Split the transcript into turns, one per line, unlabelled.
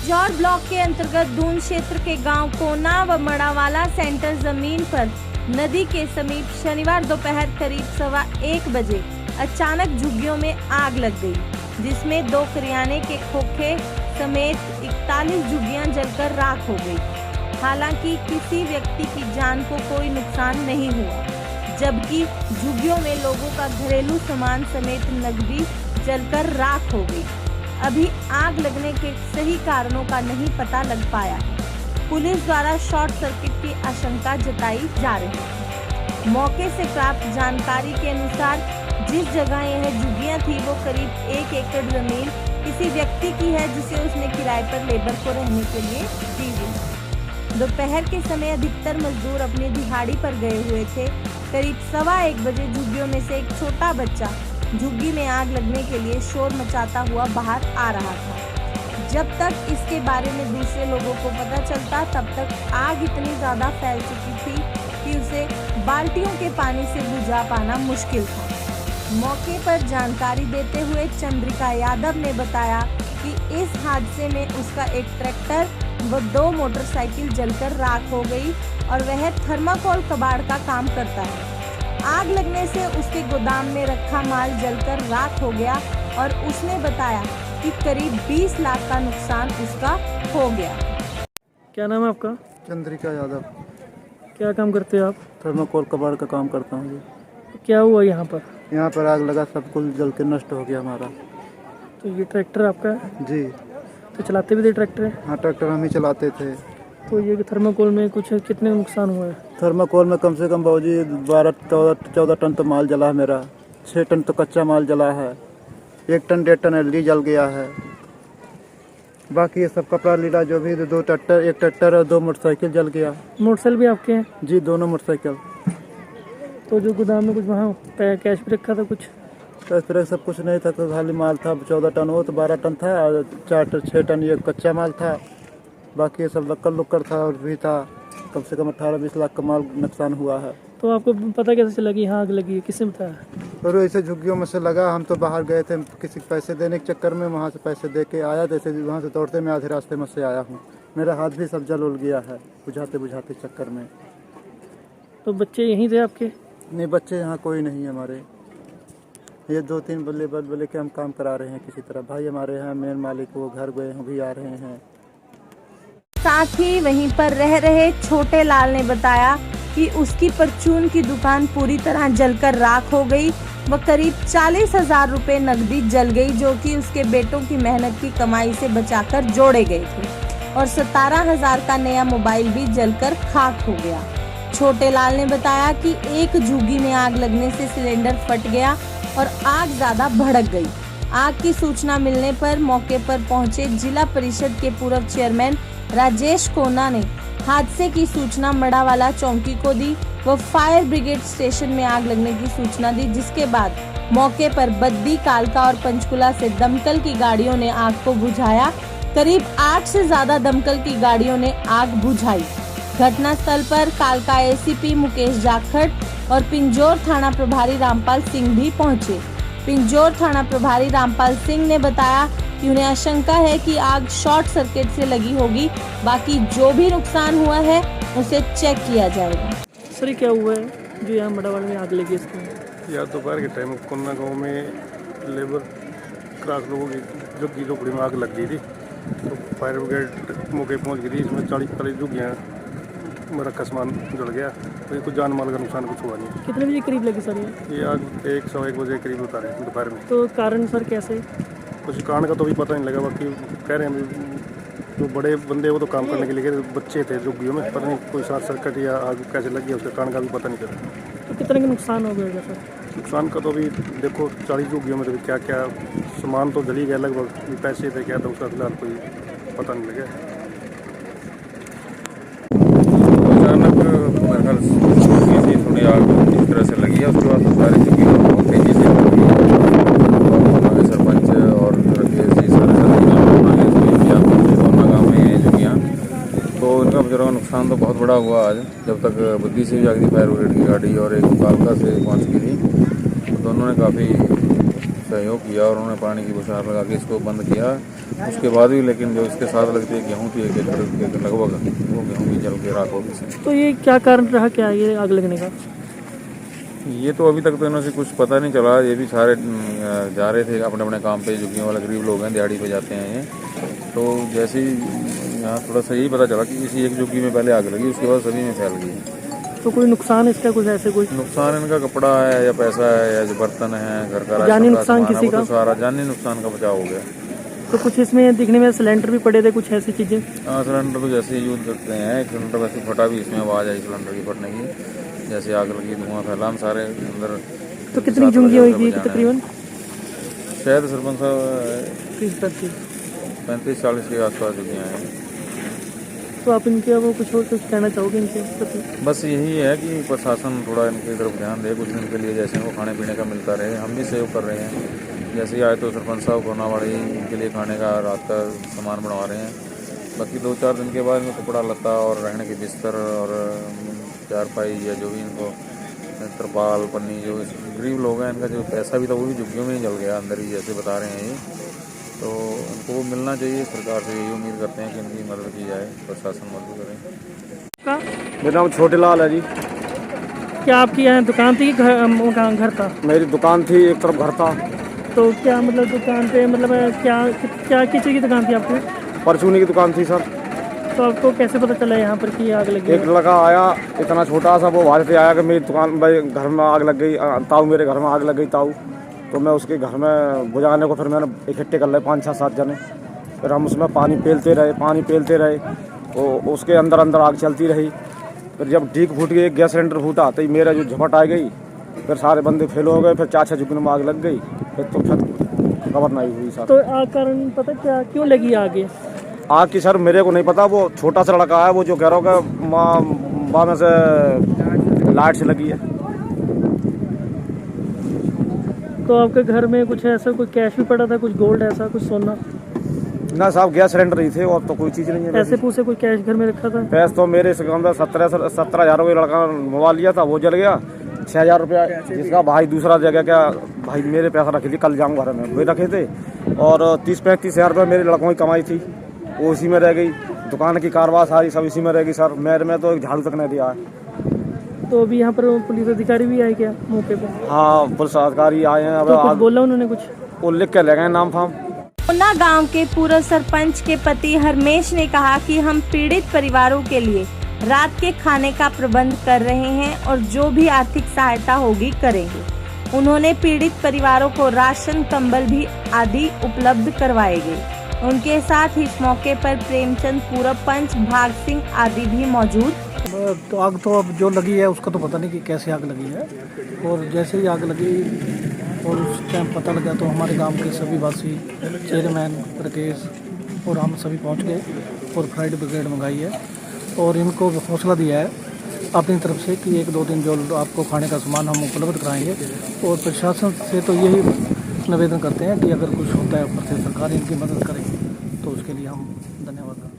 Pinjore block के अंतर्गत दून क्षेत्र के गांव कोना व मड़ावाला सेंटर जमीन पर नदी के समीप शनिवार दोपहर करीब 1:15 बजे अचानक झुग्गियों में आग लग गई, जिसमें 2 करियाने के खोखे समेत 41 झुग्गियां जलकर राख हो गई। हालांकि किसी व्यक्ति की जान को कोई नुकसान नहीं हुआ, जबकि झुग्गियों में लोगों का घरेलू सामान समेत नकदी जलकर राख हो गई। अभी आग लगने के सही कारणों का नहीं पता लग पाया है। पुलिस द्वारा शॉर्ट सर्किट की आशंका जताई जा रही है। मौके से प्राप्त जानकारी के अनुसार जिस जगह यह झुग्गियां थी वो करीब 1 एकड़ जमीन किसी व्यक्ति की है, जिसे उसने किराए पर लेबर को रहने के लिए दी हुई। दोपहर के समय अधिकतर मजदूर अपनी दिहाड़ी पर गए हुए थे। करीब 1:15 बजे झुग्गियों में से एक छोटा बच्चा झुग्गी में आग लगने के लिए शोर मचाता हुआ बाहर आ रहा था। जब तक इसके बारे में दूसरे लोगों को पता चलता, तब तक आग इतनी ज्यादा फैल चुकी थी कि उसे बाल्टियों के पानी से बुझा पाना मुश्किल था। मौके पर जानकारी देते हुए चंद्रिका यादव ने बताया कि इस हादसे में उसका एक ट्रैक्टर व 2 मोटरसाइकिल जलकर राख हो गई और वह थर्माकोल कबाड़ का काम करता है। आग लगने से उसके गोदाम में रखा माल जलकर राख हो गया और उसने बताया कि करीब 20 लाख का नुकसान उसका हो गया।
क्या नाम है आपका?
चंद्रिका यादव।
क्या काम करते हो आप?
थर्माकोल कबाड़ का काम करता हूँ जी।
क्या हुआ यहाँ पर?
यहाँ पर आग लगा, सब कुछ जल के नष्ट हो गया हमारा।
तो ये ट्रैक्टर आपका है?
जी।
तो चलाते भी थे ट्रैक्टर?
हाँ, ट्रैक्टर हम ही चलाते थे।
तो ये थर्माकोल में कुछ कितने नुकसान हुआ है?
थर्माकोल में कम से कम बाबूजी 12-14 टन तो माल जला है मेरा। 6 टन तो कच्चा माल जला है। 1 टन 1.5 टन एलडी जल गया है। बाकी ये सब कपड़ा लीड़ा जो भी 2 ट्रैक्टर, 1 ट्रैक्टर और 2 मोटरसाइकिल जल गया।
मोटरसाइकिल भी आपके हैं?
जी, दोनों मोटरसाइकिल।
तो जो गोदाम में कुछ वहाँ कैश भी रखा था कुछ?
तो इस तरह सब कुछ नहीं था, तो खाली माल था 14 टन, वो तो 12 टन था और 6 टन ये कच्चा माल था। बाकी ये सब लक्कर था और भी था। कम से कम 18-20 लाख का माल नुकसान हुआ है।
तो आपको पता कैसे चला कि यहाँ आग लगी है? किसने बताया?
और ऐसे झुग्गियों में से लगा। हम तो बाहर गए थे किसी पैसे देने के चक्कर में, वहाँ से पैसे दे के आया, जैसे वहाँ से दौड़ते मैं आधे रास्ते में से आया हूँ। मेरा हाथ भी सब जल उल गया है बुझाते चक्कर में।
तो बच्चे यहीं थे आपके?
नहीं, बच्चे यहाँ कोई नहीं है हमारे। ये 2-3 बल्ले के हम काम करा रहे हैं किसी तरह। भाई हमारे यहाँ मेन मालिक वो घर गए हैं, भी आ रहे हैं।
साथ ही वहीं पर रह रहे छोटे लाल ने बताया कि उसकी परचून की दुकान पूरी तरह जलकर राख हो गई व करीब 40,000 रुपए नकदी जल गई, जो कि उसके बेटों की मेहनत की कमाई से बचाकर जोड़े गए थे, और 17,000 का नया मोबाइल भी जलकर खाक हो गया। छोटे लाल ने बताया कि एक झुग्गी में आग लगने से सिलेंडर फट गया और आग ज्यादा भड़क गई। आग की सूचना मिलने पर मौके पर पहुंचे जिला परिषद के पूर्व चेयरमैन राजेश कोना ने हादसे की सूचना मड़ावाला चौकी को दी व फायर ब्रिगेड स्टेशन में आग लगने की सूचना दी, जिसके बाद मौके पर बद्दी, कालका और पंचकुला से दमकल की गाड़ियों ने आग को बुझाया। करीब 8 से ज्यादा दमकल की गाड़ियों ने आग बुझाई। घटनास्थल पर कालका एसीपी मुकेश जाखड़ और पिंजौर थाना प्रभारी रामपाल सिंह भी पहुंचे। पिंजौर थाना प्रभारी रामपाल सिंह ने बताया कि उन्हें आशंका है कि आग शॉर्ट सर्किट से लगी होगी। बाकी जो भी नुकसान हुआ है उसे चेक किया जाएगा।
सर, क्या हुआ है जो यहाँ मड़ावाला में आग लगी? इसमें
या दोपहर के टाइम कोन्ना गांव में लेबर क्रास लोगों की झुग्गी झोपड़ी में आग लग गई थी। तो फायर ब्रिगेड मौके पहुंच गई थी। इसमें 40 झुग्गियाँ मेरा का सामान जल गया। तो कुछ जान माल का नुकसान कुछ हुआ नहीं।
कितने बजे करीब लगी सर
ये आग 1:15 बजे करीब बता रहे हैं दोपहर में।
तो कारण सर कैसे?
कुछ कारण का तो भी पता नहीं लगा। बाकी कह रहे हैं जो बड़े बंदे वो तो काम करने के लिए गए, बच्चे थे झुग्गियों में, पता नहीं कोई शॉर्ट सर्किट या आग कैसे लगी है, उसके कारण का भी पता नहीं चला।
तो कितने का नुकसान हो गया सर?
नुकसान का तो भी देखो 40 झुग्गियों में तो क्या क्या सामान तो जल ही गया लगभग। पैसे थे क्या था उसका फिलहाल कोई पता नहीं लगा।
अचानक मेरे ख्याल से थोड़ी आग इस तरह से लगी है। उसके बाद सारी झुग्गी बहुत तेजी से हमारे सरपंच और गाँव में झुग्गियाँ, तो इनका बेचारा नुकसान तो बहुत बड़ा हुआ आज। जब तक बुद्धि से भी आ गई फायर ब्रिगेड की गाड़ी और एक कालका से पहुँच गई थी, तो दोनों ने काफ़ी सहयोग किया और उन्होंने पानी की बौछार लगा के इसको बंद किया। उसके बाद भी लेकिन जो इसके साथ लगती है गेहूँ थी 1 एकड़ के लगभग, वो गेहूँ भी जल के राख हो गई।
तो ये क्या कारण रहा, क्या ये आग लगने का?
ये तो अभी तक तो इन्हों से कुछ पता नहीं चला। ये भी सारे जा रहे थे अपने अपने काम पे, झुग्गियों वाले गरीब लोग हैं, दिहाड़ी पे जाते हैं ये। तो जैसे ही यहाँ थोड़ा सा यही पता चला कि किसी एक झुग्गी में पहले आग लगी, उसके बाद सभी में फैल गई।
तो कोई नुकसान इसका कुछ ऐसे कोई
नुकसान इनका कपड़ा है या पैसा है या जो बर्तन है, घर का
जानी
राशन का
नुकसान
सामान है,
किसी
वो तो
का?
सारा जानी नुकसान का बचाव हो गया।
तो कुछ इसमें दिखने में सिलेंडर भी पड़े थे, कुछ ऐसी चीजें?
हाँ, सिलेंडर तो जैसे यूज करते हैं, एक सिलेंडर वैसे फटा भी, इसमें आवाज़ आई सिलेंडर की फटने की। जैसे आग लगी, धुआं फैला, हम सारे अंदर।
तो कितनी झुग्गी होगी तकरीबन?
शायद सरपंच साहब 35-40 के आसपास झुग्गियाँ हैं।
तो आप इनके अब कुछ और कुछ कहना चाहोगे इनके प्रति?
बस यही है कि प्रशासन थोड़ा इनकी तरफ ध्यान दे, कुछ दिन के लिए जैसे इनको खाने पीने का मिलता रहे। हम भी सहयोग कर रहे हैं। जैसे ही आए तो सरपंच साहब कोनावाड़ी इनके लिए खाने का रात का सामान बनवा रहे हैं। बाकी 2-4 दिन के बाद इनको कपड़ा लत्ता और रहने के बिस्तर और चारपाई या जो भी इनको तरपाल पन्नी, जो गरीब लोग हैं, इनका जो पैसा भी था वो भी झुग्गियों में ही जल गया अंदर ही, जैसे बता रहे हैं ये। तो इनको वो मिलना चाहिए। सरकार से यही उम्मीद करते हैं कि इनकी मदद की जाए, प्रशासन मदद करे।
मेरा नाम छोटे लाल है जी।
क्या आपकी यहाँ दुकान थी, घर था?
मेरी दुकान थी, एक तरफ घर था।
तो क्या मतलब दुकान पे मतलब क्या क्या किस चीज़ की दुकान थी आपकी?
परचूनी की दुकान थी सर।
तो आपको कैसे पता चला यहाँ पर कि आग लगी
एक
है?
लड़का आया, इतना छोटा सा, वो बाहर से आया कि मेरी दुकान भाई घर में आग लग गई, ताऊ मेरे घर में आग लग गई ताऊ। तो मैं उसके घर में बुझाने को फिर मैंने इकट्ठे कर लिए 5-6-7 जने। फिर हम उसमें पानी पेलते रहे। तो उसके अंदर आग चलती रही। फिर जब डीक फूट गई, एक गैस सिलेंडर फूटा, तो मेरा जो झपट आ गई, फिर सारे बंदे फेल हो गए। फिर 4-6 झुग्गियों में आग लग गई। फिर खबर नहीं हुई सर।
तो आग कारण पता क्या क्यों लगी आग?
आग की सर मेरे को नहीं पता। वो छोटा सा लड़का है, वो जो कह रहा हो कि माँ में से लाइट से लगी है।
तो आपके घर में कुछ ऐसा कोई कैश भी पड़ा था, कुछ गोल्ड ऐसा कुछ सोना?
ना साहब, गैस सिलेंडर ही थे और तो कोई चीज़ नहीं है।
पैसे पूसे कोई कैश घर में रखा था?
पैसे तो मेरे से कम 17,000 रुपये लड़का मोबाइल लिया था, वो जल गया। 6,000 रुपया जिसका भाई दूसरा जगह क्या भाई मेरे पैसा रखे थे, कल जाऊँगा घर में, वही रखे थे। और 30-35 हज़ार रुपये मेरे लड़कों की कमाई थी, वो उसी में रह गई। दुकान की कारवार सारी सब इसी में रह गई सर। मेरे में तो एक झाड़ू तक नहीं दिया है।
तो अभी यहाँ पर पुलिस अधिकारी भी आए क्या मौके पे?
हाँ, पुलिस अधिकारी आए हैं।
तो कुछ बोला उन्होंने कुछ?
वो लिख के ले गए नाम फार्म।
कोना गांव के पूर्व सरपंच के पति हरमेश ने कहा कि हम पीड़ित परिवारों के लिए रात के खाने का प्रबंध कर रहे हैं और जो भी आर्थिक सहायता होगी करेंगे। उन्होंने पीड़ित परिवारों को राशन, कंबल भी आदि उपलब्ध करवाए गए। उनके साथ ही इस मौके पर प्रेमचंद, पूरब पंच, भाग सिंह आदि भी मौजूद।
तो आग तो अब जो लगी है उसका तो पता नहीं कि कैसे आग लगी है। और जैसे ही आग लगी और उस टाइम पता लगा तो हमारे गांव के सभी वासी, चेयरमैन, राकेश और हम सभी पहुंच गए और फायर ब्रिगेड मंगाई है और इनको हौसला दिया है अपनी तरफ से कि 1-2 दिन जो आपको खाने का सामान हम उपलब्ध कराएंगे। और प्रशासन से तो यही निवेदन करते हैं कि अगर कुछ होता है ऊपर से सरकार इनकी मदद करे तो उसके लिए हम धन्यवाद करते हैं।